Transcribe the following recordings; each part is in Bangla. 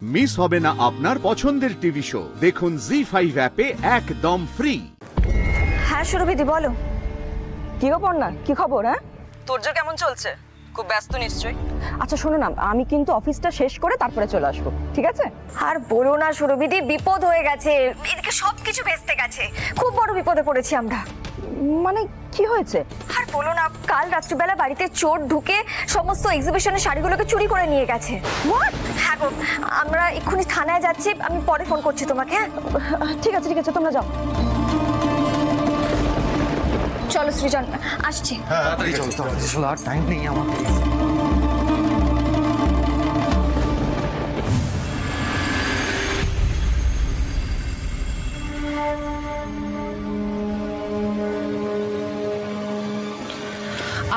মিস হবে না আপনার পছন্দের টিভি শো। দেখুন জি5 অ্যাপে একদম ফ্রি। হ্যাঁ সুরভিদি বলো। কি খবর না, কি খবর? হ্যাঁ, তোরজো কেমন চলছে? খুব ব্যস্ত নিশ্চয়ই। আচ্ছা শোনো না, আমি কিন্তু অফিসটা শেষ করে তারপরে চলে আসবো, ঠিক আছে? আর বলো না সুরভিদি, বিপদ হয়ে গেছে, এদিকে সবকিছু ভেস্তে গেছে, খুব বড় বিপদে পড়েছি আমরা। মানে কি হয়েছে? আর বলো না, কাল রাত্রিবেলা বাড়িতে চোর ঢুকে সমস্ত এক্সিবিশনের শাড়িগুলোকে চুরি করে নিয়ে গেছে। হ্যাঁ গো, আমরা এক্ষুনি থানায় যাচ্ছি, আমি পরে ফোন করছি তোমাকে। হ্যাঁ ঠিক আছে ঠিক আছে, তোমরা যাও। চলো সৃজন, আসছি। চলো, আর টাইম নেই আমাদের।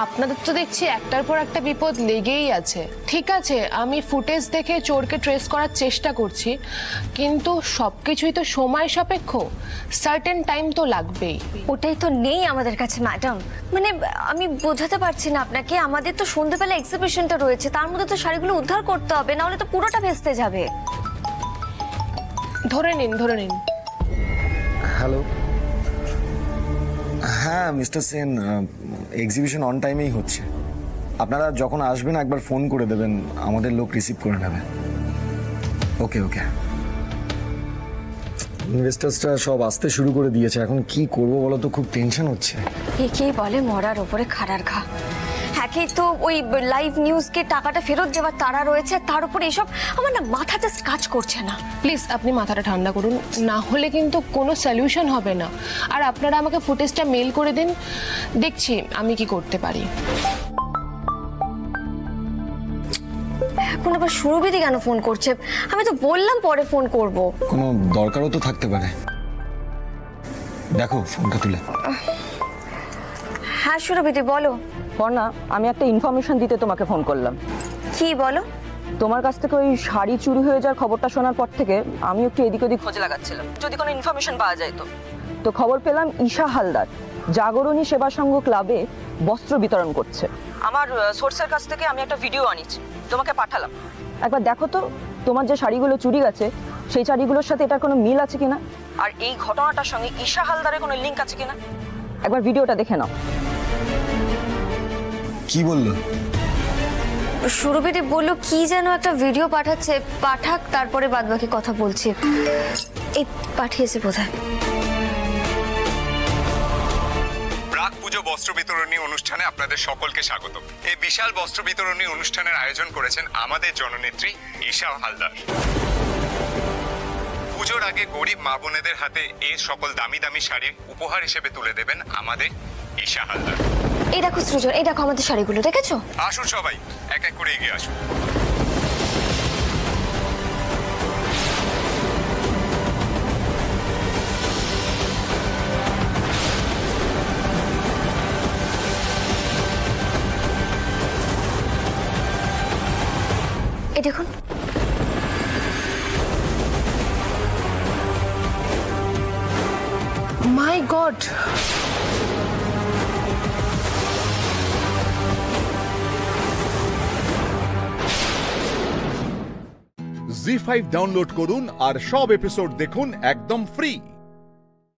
আপনাদের তো দেখছি একটার পর একটা বিপদ লেগেই আছে। ঠিক আছে, আমি ফুটেজ দেখে চোরকে ট্রেস করার চেষ্টা করছি, কিন্তু সবকিছুই তো সময় সাপেক্ষ, সার্টেন টাইম তো লাগবেই। ওটাই তো নেই আমাদের কাছে ম্যাডাম। মানে আমি বোঝাতে পারছি না আপনাকে, আমাদের তো সন্ধ্যেবেলা এক্সিবিশনটা রয়েছে, তার মধ্যে তো শাড়িগুলো উদ্ধার করতে হবে, নাহলে তো পুরোটা ভেস্তে যাবে। ধরে নিন। হ্যালো, হ্যাঁ মিস্টার সেন, এক্সিবিশন অন টাইমেই হচ্ছে। আপনারা যখন আসবেন একবার ফোন করে দেবেন, আমাদের লোক রিসিভ করে নেবে। ওকে ওকে। ইনভেস্টার্সরা সব আসতে শুরু করে দিয়েছে, এখন কি করব বলো তো, খুব টেনশন হচ্ছে। একেই বলে মরার ওপরে খাড়ার ঘা। একেই তো ওই লাইভ নিউজকে টাকাটা ফেরত দেওয়ার তারা রয়েছে, তার উপরে এসব, আমার না মাথা জাস্ট কাজ করছে না। প্লিজ আপনি মাথাটা ঠান্ডা করুন, না হলে কিন্তু কোনো সলিউশন হবে না। আর আপনারা আমাকে ফুটেজটা মেল করে দিন, দেখছি আমি কি করতে পারি। এখন আবার সুরভিদি কেন ফোন করছে? আমি তো বললাম পরে ফোন করব। কোনো দরকারও তো থাকতে পারে, দেখো ফোনটা তুলে। হ্যাঁ সুরভিদি বলো। না, আমি একটা ইনফরমেশন দিতে তোমাকে ফোন করলাম। কি বলো? তোমার কাছ থেকে ওই শাড়ি চুরি হয়ে যাওয়ার খবরটা শোনার পর থেকে আমি একটু এদিক ওদিক খোঁজ লাগাচ্ছিলাম, যদি কোনো ইনফরমেশন পাওয়া যায়। তো খবর পেলাম ঈশা হালদার জাগরণী সেবা সংঘ ক্লাবে বস্ত্র বিতরণ করছে। আমার সোর্সের কাছ থেকে আমি একটা ভিডিও আনিছি, তোমাকে পাঠালাম। একবার দেখো তো, তোমার যে শাড়িগুলো চুরি গেছে সেই শাড়িগুলোর সাথে এটার কোনো মিল আছে কিনা, আর এই ঘটনাটার সঙ্গে ঈশা হালদারের কোনো লিঙ্ক আছে কিনা। একবার ভিডিওটা দেখে নাও। কি বললো? সুরভিদি বললো কি যেন একটা ভিডিও পাঠাচ্ছে, পাঠাক তারপরে বাদবাকি কথা বলছি। এই পাঠিয়েছে বোধহয়। প্রাক পুজো বস্ত্র বিতরণী অনুষ্ঠানে আপনাদের সকলকে স্বাগত। এই বিশাল বস্ত্র বিতরণী অনুষ্ঠানের আয়োজন করেছেন আমাদের জননেত্রী ঈশা হালদার। পুজোর আগে গরিব মা বোনেদের হাতে এই সকল দামি দামি শাড়ি উপহার হিসেবে তুলে দেবেন আমাদের ঈশা হালদার। এই দেখো সৃজন, এই দেখো আমাদের শাড়িগুলো, দেখেছো? আসুন সবাই এক এক করে এগিয়ে আসুন। এই দেখুন। মাই গড, জি5 ডাউনলোড করুন আর সব এপিসোড দেখুন একদম ফ্রি।